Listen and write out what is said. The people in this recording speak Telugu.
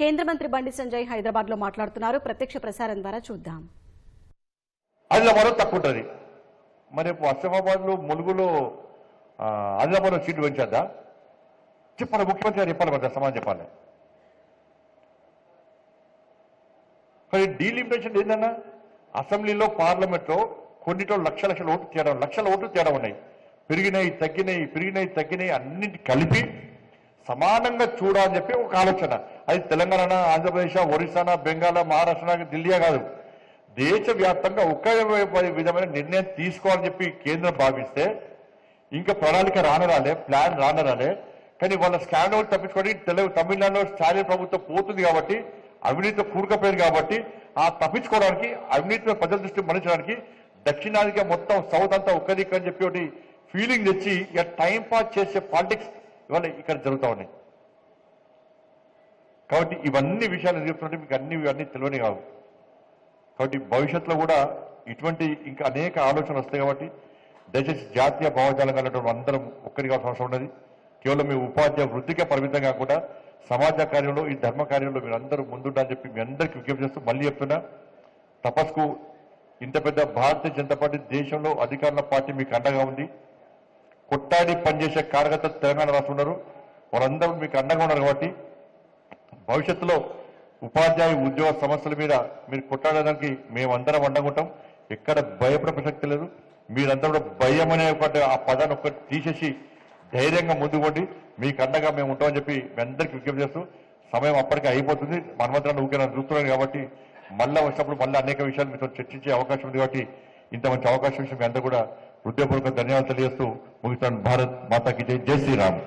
కేంద్ర మంత్రి బండి సంజయ్ హైదరాబాద్ లో మాట్లాడుతున్నారు. ప్రత్యక్ష ప్రసారం ద్వారా చూద్దాం. ఆదిలాబాద్ తక్కువ ఉంటుంది. మరి అసిఫాబాద్ లో ములుగులో ఆదిలాబాద్ లో సీట్లు పెంచద్దా చెప్పాలి. ముఖ్యమంత్రి గారు చెప్పాలి, మరి సమాధానం చెప్పాలి. కానీ డీలిమిటేషన్ ఏందన్నా, అసెంబ్లీలో పార్లమెంట్ లో కొన్నిట్లో లక్షల ఓట్లు తేడా ఉన్నాయి. పెరిగినాయి తగ్గినాయి అన్నింటి కలిపి సమానంగా చూడాలని చెప్పి ఒక ఆలోచన. అది తెలంగాణ, ఆంధ్రప్రదేశ్, ఒరిస్సానా, బెంగాల్, మహారాష్ట్ర, ఢిల్లీయా కాదు, దేశవ్యాప్తంగా ఒకే విధమైన నిర్ణయం తీసుకోవాలని చెప్పి కేంద్రం భావిస్తే ఇంకా ప్రణాళిక ప్లాన్ రానే. కానీ వాళ్ళ స్కాండల్ తప్పించుకోవడానికి తమిళనాడులో స్టాలిన్ ప్రభుత్వం పోతుంది కాబట్టి, అవినీతితో కూరుకపోయింది కాబట్టి, ఆ తప్పించుకోవడానికి అవినీతిలో ప్రజల దృష్టి మళ్లించడానికి దక్షిణాదిగా మొత్తం సౌత్ అంతా ఒక్కదిక్కు అని చెప్పి ఒకటి ఫీలింగ్ తెచ్చి ఇక టైం పాస్ చేసే పాలిటిక్స్ ఇవాళ ఇక్కడ జరుగుతూ ఉన్నాయి. కాబట్టి ఇవన్నీ విషయాలు చెప్తుంటే మీకు ఇవన్నీ తెలియని కావు. కాబట్టి భవిష్యత్తులో కూడా ఇటువంటి ఇంకా అనేక ఆలోచనలు వస్తాయి. కాబట్టి దయచేసి జాతీయ భావజాలం కలిగినటువంటి అందరం ఒక్కరికి అవసరం ఉన్నది. కేవలం మీ ఉపాధ్యాయ వృద్ధికే పరిమితం కాకుండా సమాజ కార్యంలో, ఈ ధర్మ కార్యంలో మీరు అందరూ ముందుండాలని చెప్పి మీ అందరికీ విజ్ఞప్తి చేస్తూ మళ్ళీ చెప్తున్నా, తపస్కు ఇంత పెద్ద భారతీయ జనతా పార్టీ దేశంలో అధికారుల పార్టీ మీకు అండగా ఉంది. కొట్టాడి పనిచేసే కార్యకర్తలు తెలంగాణ రాష్ట్రం ఉన్నారు, వాళ్ళందరూ మీకు అండగా ఉన్నారు. కాబట్టి భవిష్యత్తులో ఉపాధ్యాయ ఉద్యోగ సమస్యల మీద మీరు కొట్టాడడానికి మేమందరం అండగా ఉంటాం. ఎక్కడ భయపడే ప్రసక్తి లేదు. మీరందరూ కూడా భయం అనే ఆ పదాన్ని ఒక్కటి తీసేసి ధైర్యంగా ముందుకోండి. మీకు అండగా మేము ఉంటామని చెప్పి మీ అందరికీ విజ్ఞప్తి చేస్తూ, సమయం అప్పటికే అయిపోతుంది. మనమంతా ఊరికే చూస్తున్నాను కాబట్టి మళ్ళీ వచ్చినప్పుడు మళ్ళీ అనేక విషయాలు మీతో చర్చించే అవకాశం ఉంది. కాబట్టి ఇంత మంచి అవకాశం ఇచ్చి మీ అందరూ కూడా హృదయపూర్వక ధన్యవాదాలు తెలియజేస్తూ ముగిస్తాను. భారత్ మాతాకి జై. జై శ్రీరామ్.